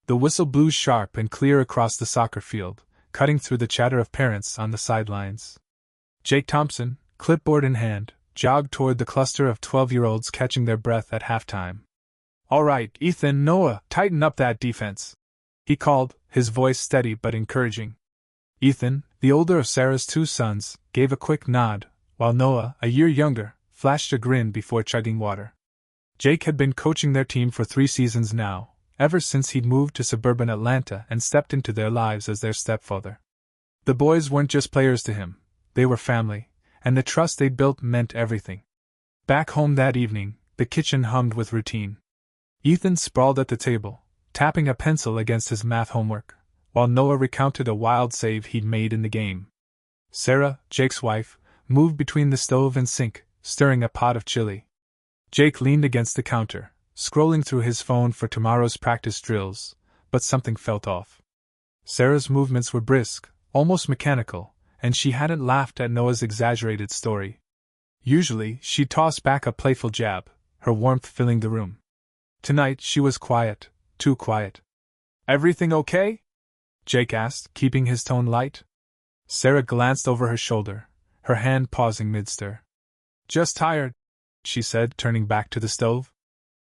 The whistle blew sharp and clear across the soccer field, cutting through the chatter of parents on the sidelines. Jake Thompson, clipboard in hand, jogged toward the cluster of 12-year-olds catching their breath at halftime. "All right, Ethan, Noah, tighten up that defense," he called, his voice steady but encouraging. Ethan, the older of Sarah's two sons, gave a quick nod, while Noah, a year younger, flashed a grin before chugging water. Jake had been coaching their team for 3 seasons now, ever since he'd moved to suburban Atlanta and stepped into their lives as their stepfather. The boys weren't just players to him, they were family, and the trust they'd built meant everything. Back home that evening, the kitchen hummed with routine. Ethan sprawled at the table, tapping a pencil against his math homework, while Noah recounted a wild save he'd made in the game. Sarah, Jake's wife, moved between the stove and sink, stirring a pot of chili. Jake leaned against the counter, scrolling through his phone for tomorrow's practice drills, but something felt off. Sarah's movements were brisk, almost mechanical, and she hadn't laughed at Noah's exaggerated story. Usually, she'd toss back a playful jab, her warmth filling the room. Tonight she was quiet, too quiet. "Everything okay?" Jake asked, keeping his tone light. Sarah glanced over her shoulder, her hand pausing mid-stir. "Just tired," she said, turning back to the stove.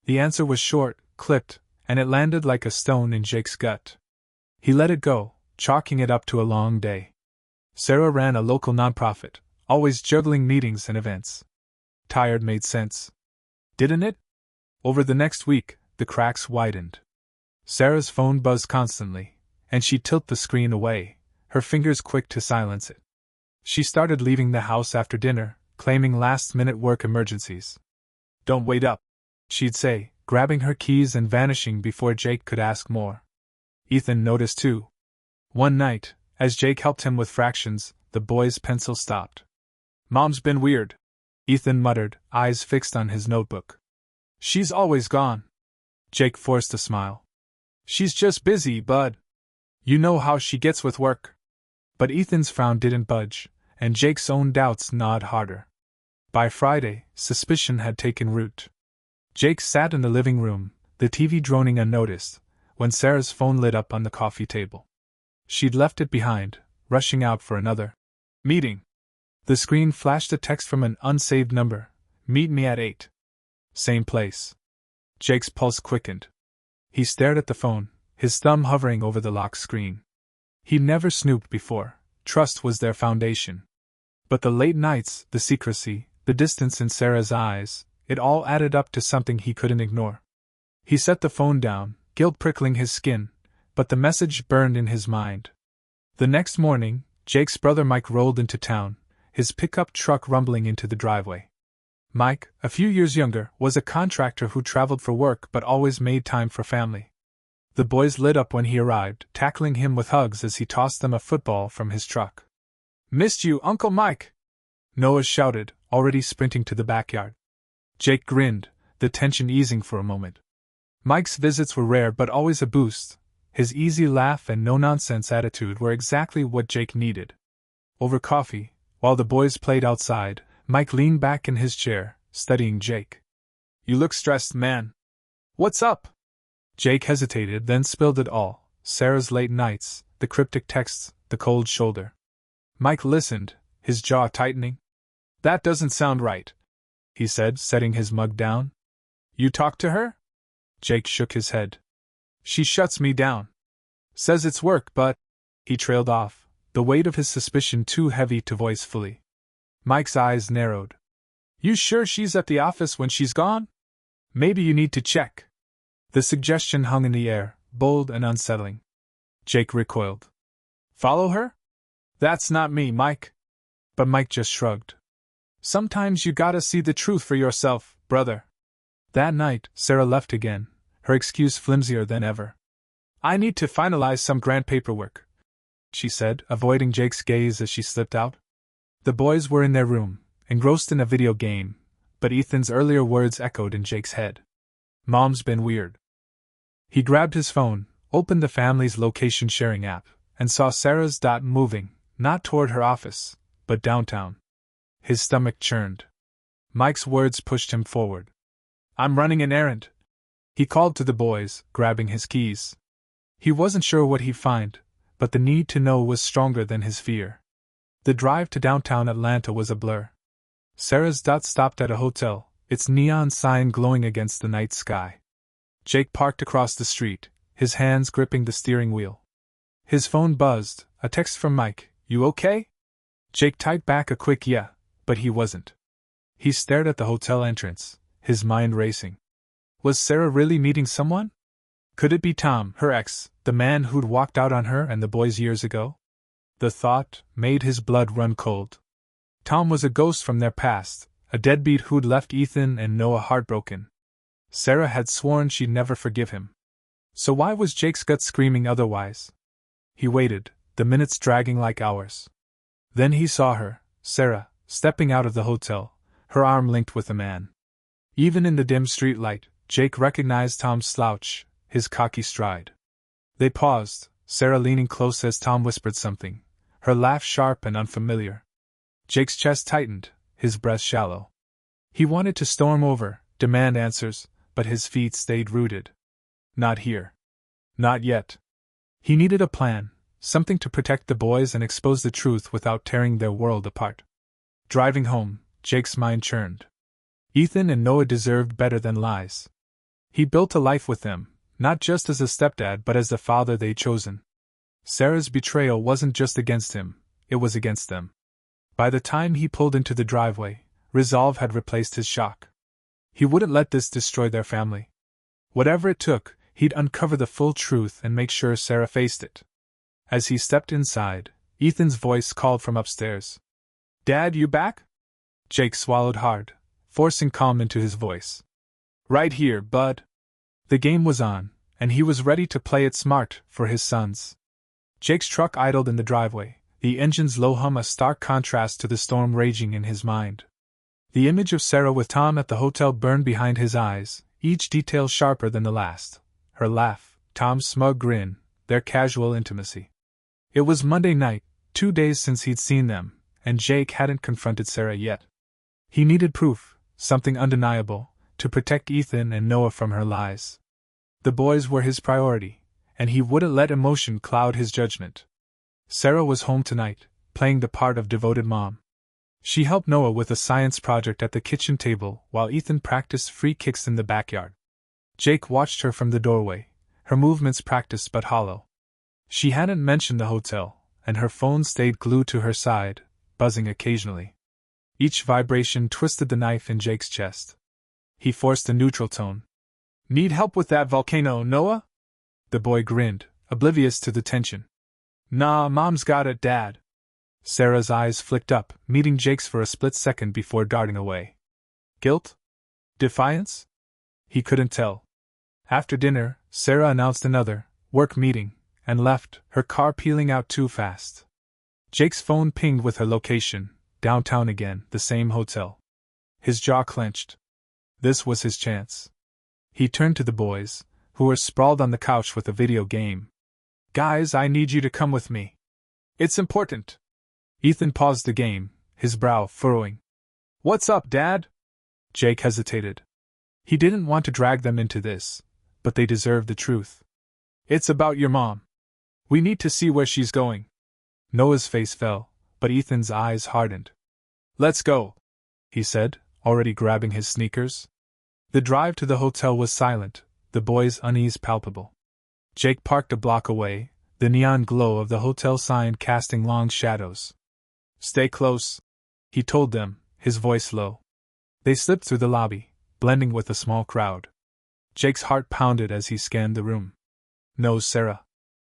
The answer was short, clipped, and it landed like a stone in Jake's gut. He let it go, chalking it up to a long day. Sarah ran a local nonprofit, always juggling meetings and events. Tired made sense. Didn't it? Over the next week, the cracks widened. Sarah's phone buzzed constantly, and she'd tilt the screen away, her fingers quick to silence it. She started leaving the house after dinner, claiming last-minute work emergencies. "Don't wait up," she'd say, grabbing her keys and vanishing before Jake could ask more. Ethan noticed too. One night, as Jake helped him with fractions, the boy's pencil stopped. "Mom's been weird," Ethan muttered, eyes fixed on his notebook. "She's always gone." Jake forced a smile. "She's just busy, bud. You know how she gets with work." But Ethan's frown didn't budge, and Jake's own doubts gnawed harder. By Friday, suspicion had taken root. Jake sat in the living room, the TV droning unnoticed, when Sarah's phone lit up on the coffee table. She'd left it behind, rushing out for another meeting. The screen flashed a text from an unsaved number: "Meet me at 8. Same place." Jake's pulse quickened. He stared at the phone, his thumb hovering over the lock screen. He'd never snooped before, trust was their foundation. But the late nights, the secrecy, the distance in Sarah's eyes, it all added up to something he couldn't ignore. He set the phone down, guilt prickling his skin, but the message burned in his mind. The next morning, Jake's brother Mike rolled into town, his pickup truck rumbling into the driveway. Mike, a few years younger, was a contractor who traveled for work but always made time for family. The boys lit up when he arrived, tackling him with hugs as he tossed them a football from his truck. "Missed you, Uncle Mike!" Noah shouted, already sprinting to the backyard. Jake grinned, the tension easing for a moment. Mike's visits were rare but always a boost. His easy laugh and no-nonsense attitude were exactly what Jake needed. Over coffee, while the boys played outside, Mike leaned back in his chair, studying Jake. "You look stressed, man. What's up?" Jake hesitated, then spilled it all: Sarah's late nights, the cryptic texts, the cold shoulder. Mike listened, his jaw tightening. "That doesn't sound right," he said, setting his mug down. "You talked to her?" Jake shook his head. "She shuts me down. Says it's work, but—" He trailed off, the weight of his suspicion too heavy to voice fully. Mike's eyes narrowed. "You sure she's at the office when she's gone? Maybe you need to check." The suggestion hung in the air, bold and unsettling. Jake recoiled. "Follow her? That's not me, Mike." But Mike just shrugged. "Sometimes you gotta see the truth for yourself, brother." That night, Sarah left again, her excuse flimsier than ever. "I need to finalize some grant paperwork," she said, avoiding Jake's gaze as she slipped out. The boys were in their room, engrossed in a video game, but Ethan's earlier words echoed in Jake's head. "Mom's been weird." He grabbed his phone, opened the family's location-sharing app, and saw Sarah's dot moving, not toward her office, but downtown. His stomach churned. Mike's words pushed him forward. "I'm running an errand," he called to the boys, grabbing his keys. He wasn't sure what he'd find, but the need to know was stronger than his fear. The drive to downtown Atlanta was a blur. Sarah's dot stopped at a hotel, its neon sign glowing against the night sky. Jake parked across the street, his hands gripping the steering wheel. His phone buzzed, a text from Mike. "You okay?" Jake typed back a quick yeah, but he wasn't. He stared at the hotel entrance, his mind racing. Was Sarah really meeting someone? Could it be Tom, her ex, the man who'd walked out on her and the boys years ago? The thought made his blood run cold. Tom was a ghost from their past, a deadbeat who'd left Ethan and Noah heartbroken. Sarah had sworn she'd never forgive him. So why was Jake's gut screaming otherwise? He waited, the minutes dragging like hours. Then he saw her, Sarah, stepping out of the hotel, her arm linked with a man. Even in the dim streetlight, Jake recognized Tom's slouch, his cocky stride. They paused, Sarah leaning close as Tom whispered something, her laugh sharp and unfamiliar. Jake's chest tightened, his breath shallow. He wanted to storm over, demand answers, but his feet stayed rooted. Not here. Not yet. He needed a plan, something to protect the boys and expose the truth without tearing their world apart. Driving home, Jake's mind churned. Ethan and Noah deserved better than lies. He built a life with them, not just as a stepdad but as the father they'd chosen. Sarah's betrayal wasn't just against him, it was against them. By the time he pulled into the driveway, resolve had replaced his shock. He wouldn't let this destroy their family. Whatever it took, he'd uncover the full truth and make sure Sarah faced it. As he stepped inside, Ethan's voice called from upstairs. "Dad, you back?" Jake swallowed hard, forcing calm into his voice. "Right here, bud." The game was on, and he was ready to play it smart for his sons. Jake's truck idled in the driveway, the engine's low hum a stark contrast to the storm raging in his mind. The image of Sarah with Tom at the hotel burned behind his eyes, each detail sharper than the last. Her laugh, Tom's smug grin, their casual intimacy. It was Monday night, 2 days since he'd seen them, and Jake hadn't confronted Sarah yet. He needed proof, something undeniable, to protect Ethan and Noah from her lies. The boys were his priority, and he wouldn't let emotion cloud his judgment. Sarah was home tonight, playing the part of devoted mom. She helped Noah with a science project at the kitchen table while Ethan practiced free kicks in the backyard. Jake watched her from the doorway, her movements practiced but hollow. She hadn't mentioned the hotel, and her phone stayed glued to her side, buzzing occasionally. Each vibration twisted the knife in Jake's chest. He forced a neutral tone. "Need help with that volcano, Noah?" The boy grinned, oblivious to the tension. "Nah, Mom's got it, Dad." Sarah's eyes flicked up, meeting Jake's for a split second before darting away. Guilt? Defiance? He couldn't tell. After dinner, Sarah announced another work meeting and left, her car peeling out too fast. Jake's phone pinged with her location, downtown again, the same hotel. His jaw clenched. This was his chance. He turned to the boys, who were sprawled on the couch with a video game. "Guys, I need you to come with me. It's important." Ethan paused the game, his brow furrowing. "What's up, Dad?" Jake hesitated. He didn't want to drag them into this, but they deserved the truth. "It's about your mom. We need to see where she's going." Noah's face fell, but Ethan's eyes hardened. "Let's go," he said, already grabbing his sneakers. The drive to the hotel was silent, the boys' unease palpable. Jake parked a block away, the neon glow of the hotel sign casting long shadows. "Stay close," he told them, his voice low. They slipped through the lobby, blending with the small crowd. Jake's heart pounded as he scanned the room. No Sarah.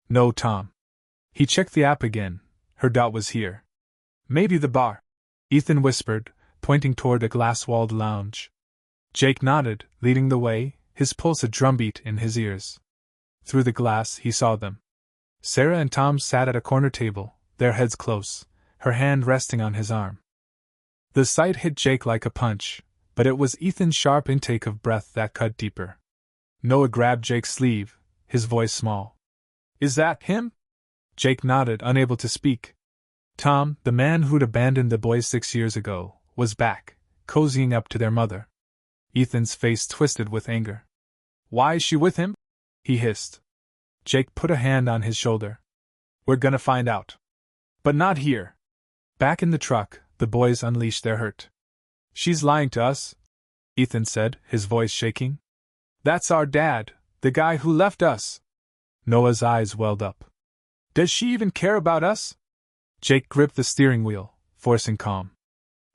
No Tom. He checked the app again. Her dot was here. "Maybe the bar," Ethan whispered, pointing toward a glass-walled lounge. Jake nodded, leading the way, his pulse a drumbeat in his ears. Through the glass he saw them. Sarah and Tom sat at a corner table, their heads close, her hand resting on his arm. The sight hit Jake like a punch, but it was Ethan's sharp intake of breath that cut deeper. Noah grabbed Jake's sleeve, his voice small. "Is that him?" Jake nodded, unable to speak. Tom, the man who'd abandoned the boys 6 years ago, was back, cozying up to their mother. Ethan's face twisted with anger. "Why is she with him?" he hissed. Jake put a hand on his shoulder. We're gonna find out. But not here. Back in the truck, the boys unleashed their hurt. She's lying to us, Ethan said, his voice shaking. That's our dad, the guy who left us. Noah's eyes welled up. Does she even care about us? Jake gripped the steering wheel, forcing calm.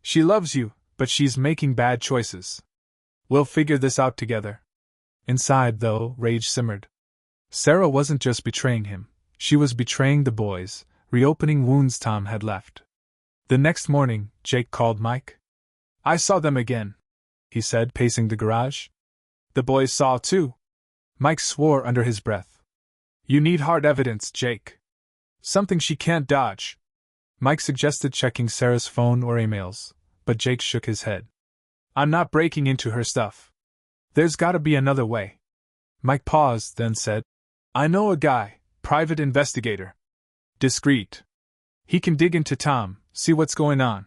She loves you, but she's making bad choices. We'll figure this out together. Inside, though, rage simmered. Sarah wasn't just betraying him, she was betraying the boys, reopening wounds Tom had left. The next morning, Jake called Mike. I saw them again, he said, pacing the garage. The boys saw too. Mike swore under his breath. You need hard evidence, Jake. Something she can't dodge. Mike suggested checking Sarah's phone or emails, but Jake shook his head. I'm not breaking into her stuff. There's gotta be another way. Mike paused, then said, I know a guy, private investigator. Discreet. He can dig into Tom, see what's going on.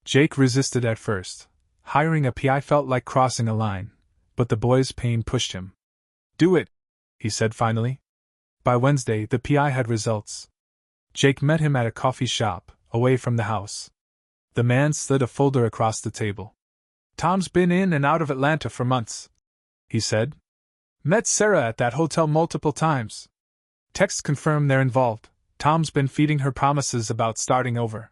Jake resisted at first. Hiring a PI felt like crossing a line, but the boy's pain pushed him. Do it, he said finally. By Wednesday, the PI had results. Jake met him at a coffee shop, away from the house. The man slid a folder across the table. Tom's been in and out of Atlanta for months, he said. Met Sarah at that hotel multiple times. Texts confirm they're involved. Tom's been feeding her promises about starting over.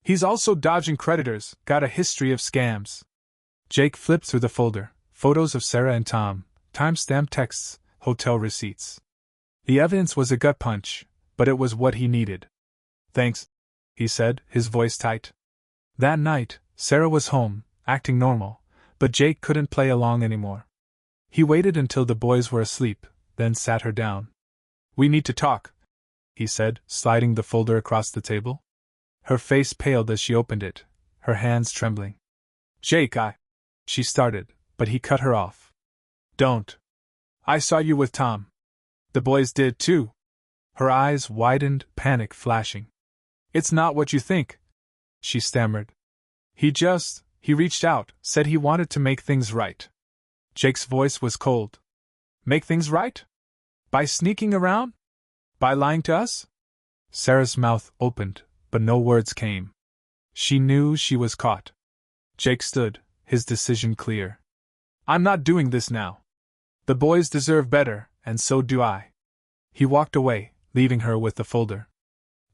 He's also dodging creditors, got a history of scams. Jake flipped through the folder, photos of Sarah and Tom, time-stamped texts, hotel receipts. The evidence was a gut punch, but it was what he needed. Thanks, he said, his voice tight. That night, Sarah was home, acting normal, but Jake couldn't play along anymore. He waited until the boys were asleep, then sat her down. We need to talk, he said, sliding the folder across the table. Her face paled as she opened it, her hands trembling. Jake, she started, but he cut her off. Don't. I saw you with Tom. The boys did too. Her eyes widened, panic flashing. It's not what you think, she stammered. He reached out, said he wanted to make things right. Jake's voice was cold. Make things right? By sneaking around? By lying to us? Sarah's mouth opened, but no words came. She knew she was caught. Jake stood, his decision clear. I'm not doing this now. The boys deserve better, and so do I. He walked away, leaving her with the folder.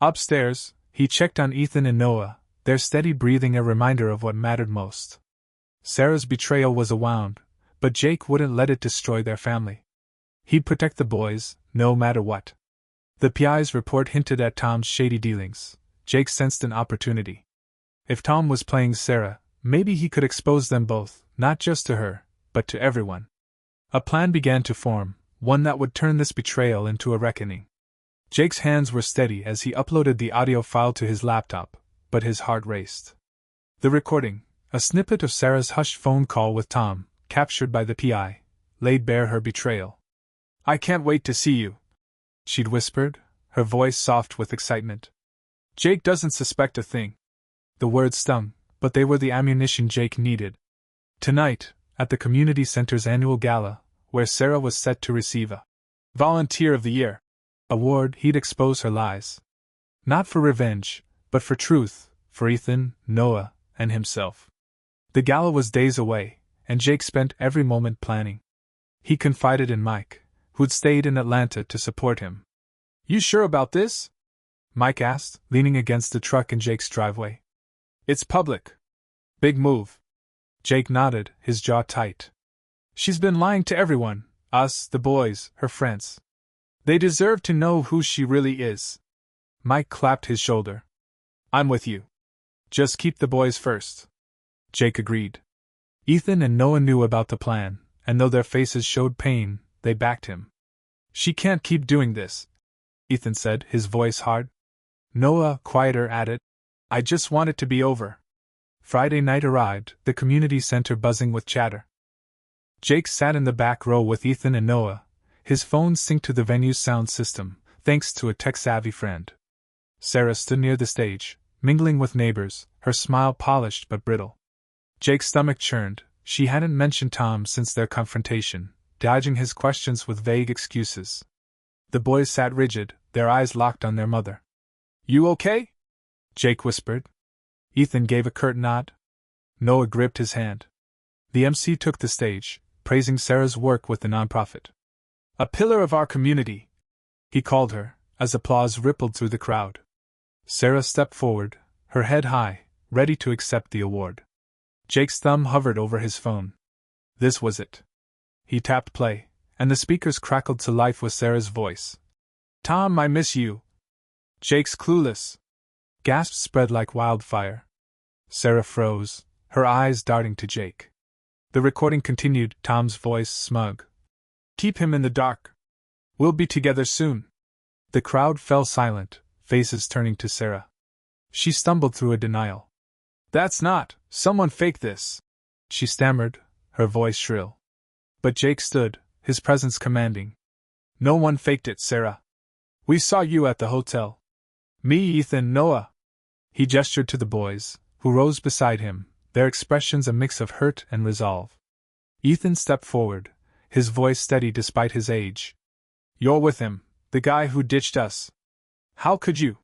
Upstairs, he checked on Ethan and Noah, their steady breathing a reminder of what mattered most. Sarah's betrayal was a wound, but Jake wouldn't let it destroy their family. He'd protect the boys, no matter what. The PI's report hinted at Tom's shady dealings. Jake sensed an opportunity. If Tom was playing Sarah, maybe he could expose them both, not just to her, but to everyone. A plan began to form, one that would turn this betrayal into a reckoning. Jake's hands were steady as he uploaded the audio file to his laptop, but his heart raced. The recording, a snippet of Sarah's hushed phone call with Tom, captured by the PI, laid bare her betrayal. I can't wait to see you, she'd whispered, her voice soft with excitement. Jake doesn't suspect a thing. The words stung, but they were the ammunition Jake needed. Tonight, at the community center's annual gala, where Sarah was set to receive a Volunteer of the Year award, he'd expose her lies. Not for revenge, but for truth, for Ethan, Noah, and himself. The gala was days away, and Jake spent every moment planning. He confided in Mike, who'd stayed in Atlanta to support him. You sure about this? Mike asked, leaning against the truck in Jake's driveway. It's public. Big move. Jake nodded, his jaw tight. She's been lying to everyone, us, the boys, her friends. They deserve to know who she really is. Mike clapped his shoulder. I'm with you. Just keep the boys first. Jake agreed. Ethan and Noah knew about the plan, and though their faces showed pain, they backed him. She can't keep doing this, Ethan said, his voice hard. Noah, quieter, added, I just want it to be over. Friday night arrived, the community center buzzing with chatter. Jake sat in the back row with Ethan and Noah, his phone synced to the venue's sound system, thanks to a tech-savvy friend. Sarah stood near the stage, mingling with neighbors, her smile polished but brittle. Jake's stomach churned. She hadn't mentioned Tom since their confrontation, dodging his questions with vague excuses. The boys sat rigid, their eyes locked on their mother. "You okay?" Jake whispered. Ethan gave a curt nod. Noah gripped his hand. The MC took the stage, praising Sarah's work with the nonprofit. "A pillar of our community," he called her, as applause rippled through the crowd. Sarah stepped forward, her head high, ready to accept the award. Jake's thumb hovered over his phone. This was it. He tapped play, and the speakers crackled to life with Sarah's voice. "Tom, I miss you." Jake's clueless gasps spread like wildfire. Sarah froze, her eyes darting to Jake. The recording continued, Tom's voice smug. "Keep him in the dark. We'll be together soon." The crowd fell silent, faces turning to Sarah. She stumbled through a denial. "That's not, someone faked this," she stammered, her voice shrill. But Jake stood, his presence commanding. "No one faked it, Sarah. We saw you at the hotel. Me, Ethan, Noah." He gestured to the boys, who rose beside him, their expressions a mix of hurt and resolve. Ethan stepped forward, his voice steady despite his age. "You're with him, the guy who ditched us. How could you?"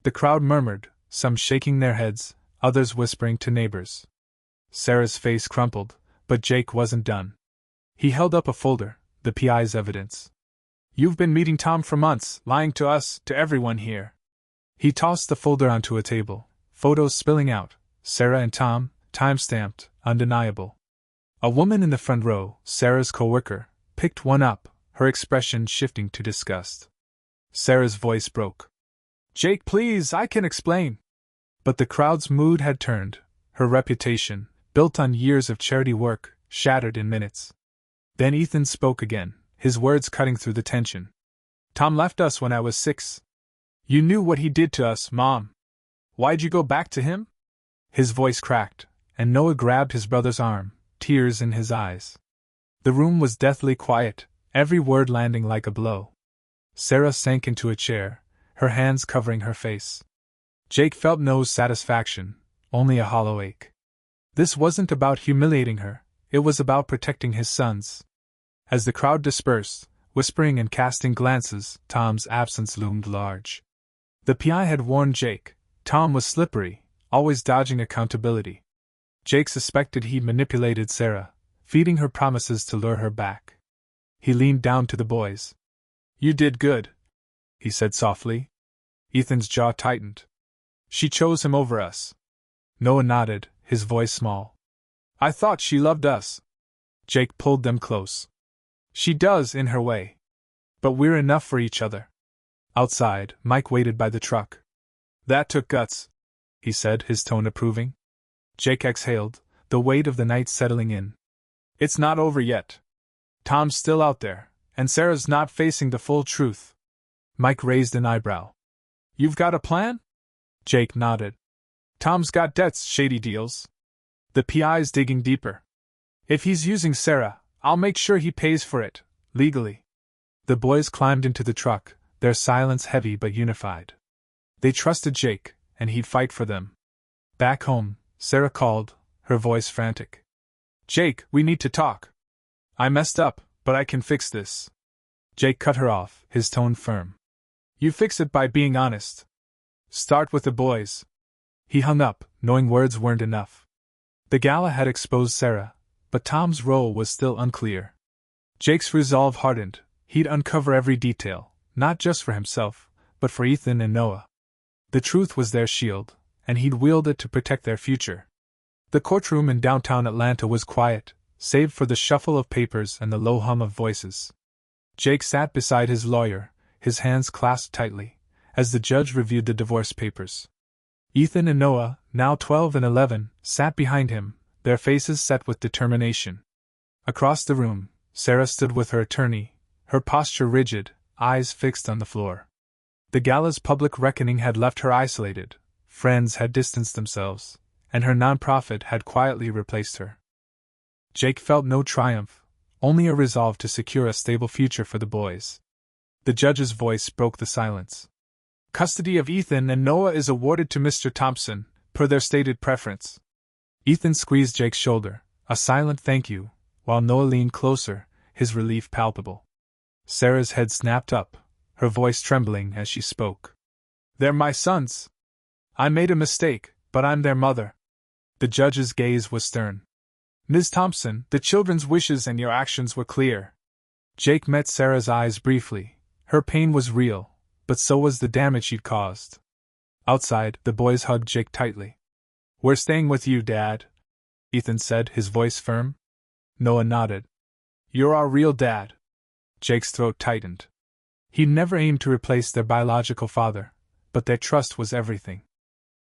The crowd murmured, some shaking their heads, others whispering to neighbors. Sarah's face crumpled, but Jake wasn't done. He held up a folder, the PI's evidence. "You've been meeting Tom for months, lying to us, to everyone here." He tossed the folder onto a table, photos spilling out, Sarah and Tom, time-stamped, undeniable. A woman in the front row, Sarah's co-worker, picked one up, her expression shifting to disgust. Sarah's voice broke. "Jake, please, I can explain." But the crowd's mood had turned, her reputation, built on years of charity work, shattered in minutes. Then Ethan spoke again, his words cutting through the tension. "Tom left us when I was 6. You knew what he did to us, Mom. Why'd you go back to him?" His voice cracked, and Noah grabbed his brother's arm, tears in his eyes. The room was deathly quiet, every word landing like a blow. Sarah sank into a chair, her hands covering her face. Jake felt no satisfaction, only a hollow ache. This wasn't about humiliating her, it was about protecting his sons. As the crowd dispersed, whispering and casting glances, Tom's absence loomed large. The PI had warned Jake, Tom was slippery, always dodging accountability. Jake suspected he'd manipulated Sarah, feeding her promises to lure her back. He leaned down to the boys. "You did good," he said softly. Ethan's jaw tightened. "She chose him over us." Noah nodded, his voice small. "I thought she loved us." Jake pulled them close. "She does, in her way. But we're enough for each other." Outside, Mike waited by the truck. "That took guts," he said, his tone approving. Jake exhaled, the weight of the night settling in. "It's not over yet. Tom's still out there, and Sarah's not facing the full truth." Mike raised an eyebrow. "You've got a plan?" Jake nodded. "Tom's got debts, shady deals. The PI's digging deeper. If he's using Sarah, I'll make sure he pays for it, legally." The boys climbed into the truck, their silence heavy but unified. They trusted Jake, and he'd fight for them. Back home, Sarah called, her voice frantic. "Jake, we need to talk. I messed up, but I can fix this." Jake cut her off, his tone firm. "You fix it by being honest. Start with the boys." He hung up, knowing words weren't enough. The gala had exposed Sarah, but Tom's role was still unclear. Jake's resolve hardened, he'd uncover every detail, not just for himself, but for Ethan and Noah. The truth was their shield, and he'd wield it to protect their future. The courtroom in downtown Atlanta was quiet, save for the shuffle of papers and the low hum of voices. Jake sat beside his lawyer, his hands clasped tightly, as the judge reviewed the divorce papers. Ethan and Noah, now 12 and 11, sat behind him, their faces set with determination. Across the room, Sarah stood with her attorney, her posture rigid, eyes fixed on the floor. The gala's public reckoning had left her isolated, friends had distanced themselves, and her nonprofit had quietly replaced her. Jake felt no triumph, only a resolve to secure a stable future for the boys. The judge's voice broke the silence. "Custody of Ethan and Noah is awarded to Mr. Thompson, per their stated preference." Ethan squeezed Jake's shoulder, a silent thank you, while Noah leaned closer, his relief palpable. Sarah's head snapped up, her voice trembling as she spoke. "They're my sons. I made a mistake, but I'm their mother." The judge's gaze was stern. "Ms. Thompson, the children's wishes and your actions were clear." Jake met Sarah's eyes briefly. Her pain was real, but so was the damage she'd caused. Outside, the boys hugged Jake tightly. "We're staying with you, Dad," Ethan said, his voice firm. Noah nodded. "You're our real dad." Jake's throat tightened. He'd never aimed to replace their biological father, but their trust was everything.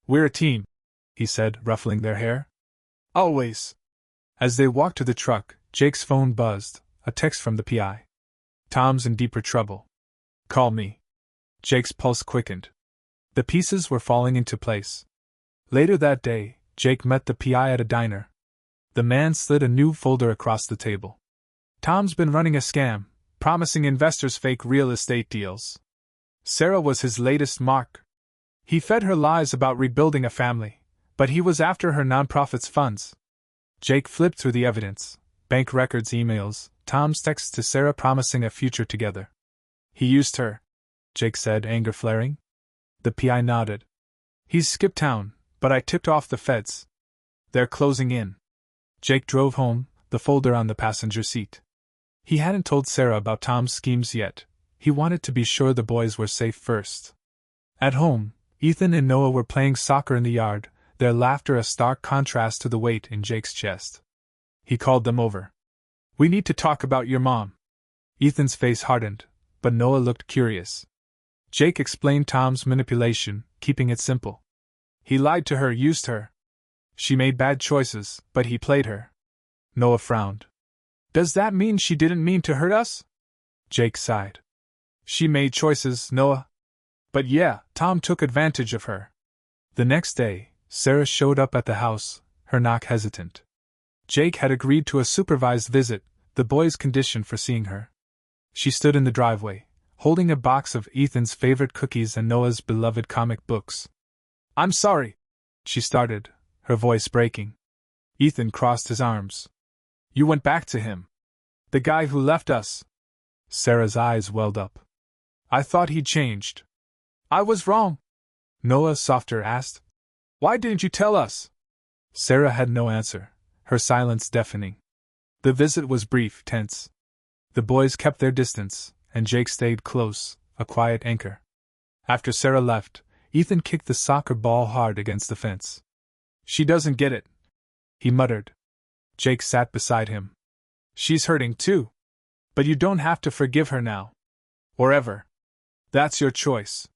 "We're a team," he said, ruffling their hair. "Always." As they walked to the truck, Jake's phone buzzed, a text from the PI. "Tom's in deeper trouble. Call me." Jake's pulse quickened. The pieces were falling into place. Later that day, Jake met the PI at a diner. The man slid a new folder across the table. "Tom's been running a scam, promising investors fake real estate deals. Sarah was his latest mark. He fed her lies about rebuilding a family, but he was after her nonprofit's funds." Jake flipped through the evidence: bank records, emails, Tom's texts to Sarah promising a future together. "He used her," Jake said, anger flaring. The PI nodded. "He's skipped town, but I tipped off the feds. They're closing in." Jake drove home, the folder on the passenger seat. He hadn't told Sarah about Tom's schemes yet. He wanted to be sure the boys were safe first. At home, Ethan and Noah were playing soccer in the yard, their laughter a stark contrast to the weight in Jake's chest. He called them over. "We need to talk about your mom." Ethan's face hardened, but Noah looked curious. Jake explained Tom's manipulation, keeping it simple. "He lied to her, used her. She made bad choices, but he played her." Noah frowned. "Does that mean she didn't mean to hurt us?" Jake sighed. "She made choices, Noah. But yeah, Tom took advantage of her." The next day, Sarah showed up at the house, her knock hesitant. Jake had agreed to a supervised visit, the boys' condition for seeing her. She stood in the driveway, holding a box of Ethan's favorite cookies and Noah's beloved comic books. "I'm sorry," she started, her voice breaking. Ethan crossed his arms. "You went back to him? The guy who left us?" Sarah's eyes welled up. "I thought he'd changed." "I was wrong," Noah softer asked. "Why didn't you tell us?" Sarah had no answer, her silence deafening. The visit was brief, tense. The boys kept their distance, and Jake stayed close, a quiet anchor. After Sarah left, Ethan kicked the soccer ball hard against the fence. "She doesn't get it," he muttered. Jake sat beside him. "She's hurting too. But you don't have to forgive her now. Or ever. That's your choice."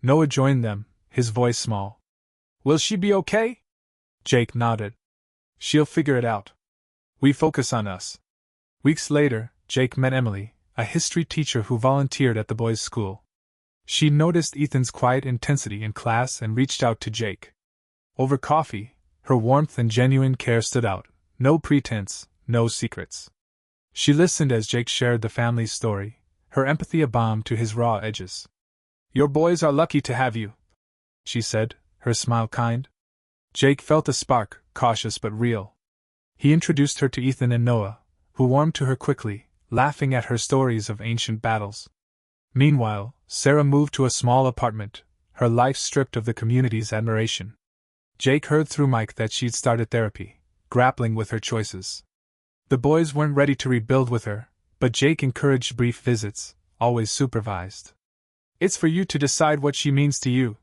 Noah joined them, his voice small. "Will she be okay?" Jake nodded. "She'll figure it out. We focus on us." Weeks later, Jake met Emily, a history teacher who volunteered at the boys' school. She noticed Ethan's quiet intensity in class and reached out to Jake. Over coffee, her warmth and genuine care stood out. No pretense, no secrets. She listened as Jake shared the family's story, her empathy a balm to his raw edges. "Your boys are lucky to have you," she said, her smile kind. Jake felt a spark, cautious but real. He introduced her to Ethan and Noah, who warmed to her quickly, laughing at her stories of ancient battles. Meanwhile, Sarah moved to a small apartment, her life stripped of the community's admiration. Jake heard through Mike that she'd started therapy, grappling with her choices. The boys weren't ready to rebuild with her, but Jake encouraged brief visits, always supervised. "It's for you to decide what she means to you,"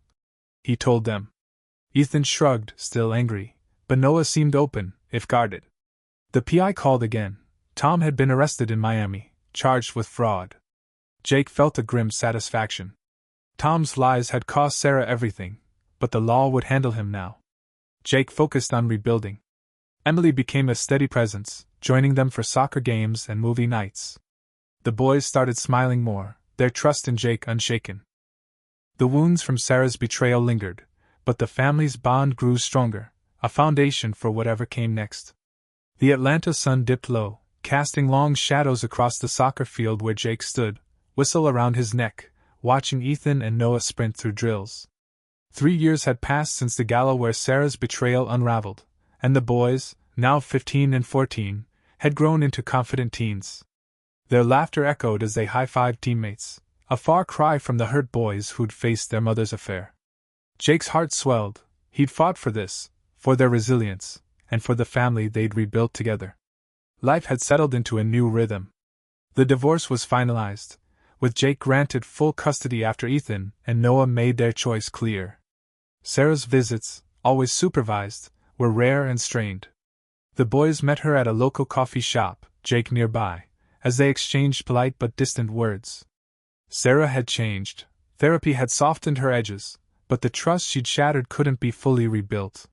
he told them. Ethan shrugged, still angry, but Noah seemed open, if guarded. The PI called again. Tom had been arrested in Miami, charged with fraud. Jake felt a grim satisfaction. Tom's lies had cost Sarah everything, but the law would handle him now. Jake focused on rebuilding. Emily became a steady presence, joining them for soccer games and movie nights. The boys started smiling more, their trust in Jake unshaken. The wounds from Sarah's betrayal lingered, but the family's bond grew stronger, a foundation for whatever came next. The Atlanta sun dipped low, casting long shadows across the soccer field where Jake stood, whistle around his neck, watching Ethan and Noah sprint through drills. 3 years had passed since the gala where Sarah's betrayal unraveled, and the boys, now 15 and 14, had grown into confident teens. Their laughter echoed as they high-fived teammates, a far cry from the hurt boys who'd faced their mother's affair. Jake's heart swelled. He'd fought for this, for their resilience, and for the family they'd rebuilt together. Life had settled into a new rhythm. The divorce was finalized, with Jake granted full custody after Ethan and Noah made their choice clear. Sarah's visits, always supervised, were rare and strained. The boys met her at a local coffee shop, Jake nearby, as they exchanged polite but distant words. Sarah had changed, therapy had softened her edges, but the trust she'd shattered couldn't be fully rebuilt.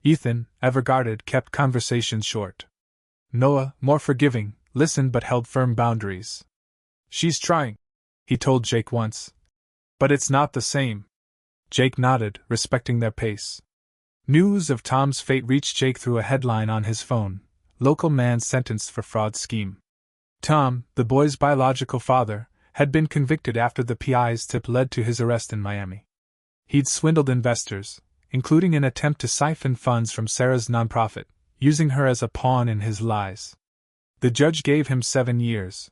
Ethan, ever guarded, kept conversations short. Noah, more forgiving, listened but held firm boundaries. "She's trying," he told Jake once. "But it's not the same." Jake nodded, respecting their pace. News of Tom's fate reached Jake through a headline on his phone: "Local man sentenced for fraud scheme." Tom, the boy's biological father, had been convicted after the PI's tip led to his arrest in Miami. He'd swindled investors, including an attempt to siphon funds from Sarah's nonprofit, using her as a pawn in his lies. The judge gave him 7 years.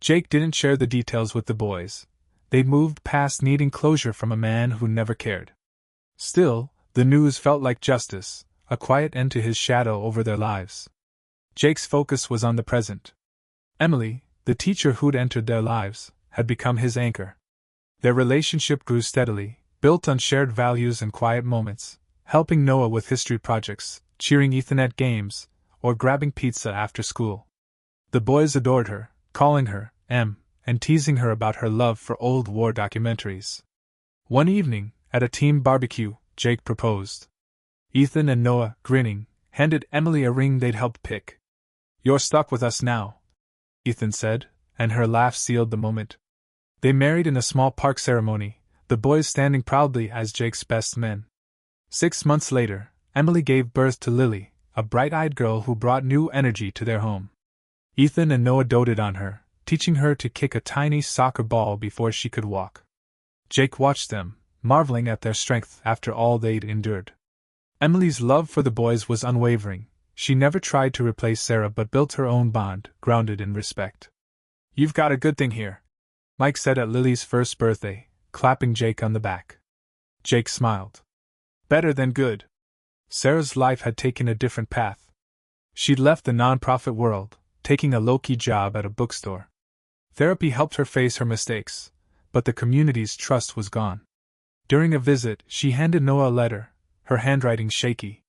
Jake didn't share the details with the boys. They'd moved past needing closure from a man who never cared. Still, the news felt like justice, a quiet end to his shadow over their lives. Jake's focus was on the present. Emily, the teacher who'd entered their lives, had become his anchor. Their relationship grew steadily, built on shared values and quiet moments, helping Noah with history projects, cheering Ethan at games, or grabbing pizza after school. The boys adored her, calling her Em, and teasing her about her love for old war documentaries. One evening, at a team barbecue, Jake proposed. Ethan and Noah, grinning, handed Emily a ring they'd helped pick. "You're stuck with us now," Ethan said, and her laugh sealed the moment. They married in a small park ceremony, the boys standing proudly as Jake's best men. 6 months later, Emily gave birth to Lily, a bright-eyed girl who brought new energy to their home. Ethan and Noah doted on her, teaching her to kick a tiny soccer ball before she could walk. Jake watched them, marveling at their strength after all they'd endured. Emily's love for the boys was unwavering. She never tried to replace Sarah but built her own bond, grounded in respect. "You've got a good thing here," Mike said at Lily's first birthday, clapping Jake on the back. Jake smiled. "Better than good." Sarah's life had taken a different path. She'd left the nonprofit world, taking a low-key job at a bookstore. Therapy helped her face her mistakes, but the community's trust was gone. During a visit, she handed Noah a letter, her handwriting shaky.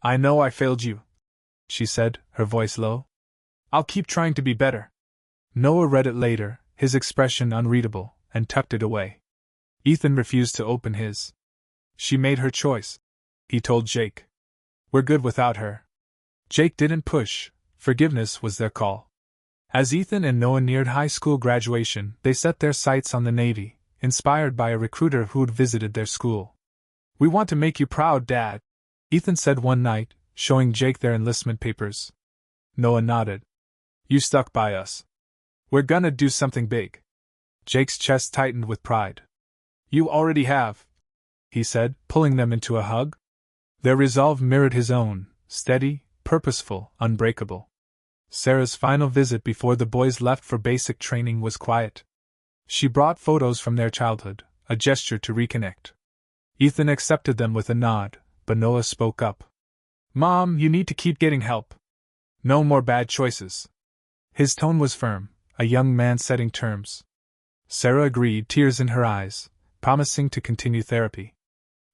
"I know I failed you," she said, her voice low. "I'll keep trying to be better." Noah read it later, his expression unreadable, and tucked it away. Ethan refused to open his. "She made her choice," he told Jake. "We're good without her." Jake didn't push. Forgiveness was their call. As Ethan and Noah neared high school graduation, they set their sights on the Navy, inspired by a recruiter who'd visited their school. "We want to make you proud, Dad," Ethan said one night, showing Jake their enlistment papers. Noah nodded. "You stuck by us. We're gonna do something big." Jake's chest tightened with pride. "You already have," he said, pulling them into a hug. Their resolve mirrored his own, steady, purposeful, unbreakable. Sarah's final visit before the boys left for basic training was quiet. She brought photos from their childhood, a gesture to reconnect. Ethan accepted them with a nod, but Noah spoke up. "Mom, you need to keep getting help. No more bad choices." His tone was firm, a young man setting terms. Sarah agreed, tears in her eyes, promising to continue therapy.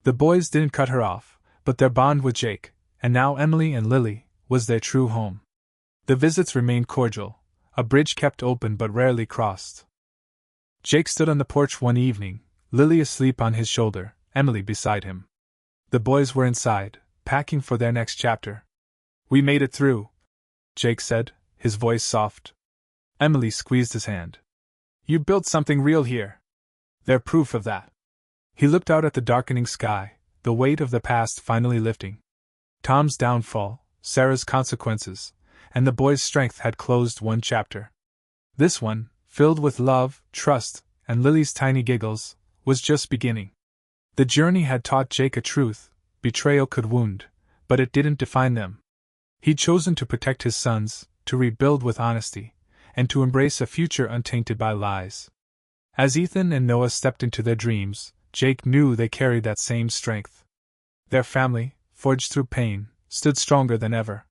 The boys didn't cut her off, but their bond with Jake, and now Emily and Lily, was their true home. The visits remained cordial, a bridge kept open but rarely crossed. Jake stood on the porch one evening, Lily asleep on his shoulder, Emily beside him. The boys were inside, packing for their next chapter. "We made it through," Jake said, his voice soft. Emily squeezed his hand. "You built something real here. They're proof of that." He looked out at the darkening sky, the weight of the past finally lifting. Tom's downfall, Sarah's consequences, and the boy's strength had closed one chapter. This one, filled with love, trust, and Lily's tiny giggles, was just beginning. The journey had taught Jake a truth: betrayal could wound, but it didn't define them. He'd chosen to protect his sons, to rebuild with honesty, and to embrace a future untainted by lies. As Ethan and Noah stepped into their dreams, Jake knew they carried that same strength. Their family, forged through pain, stood stronger than ever.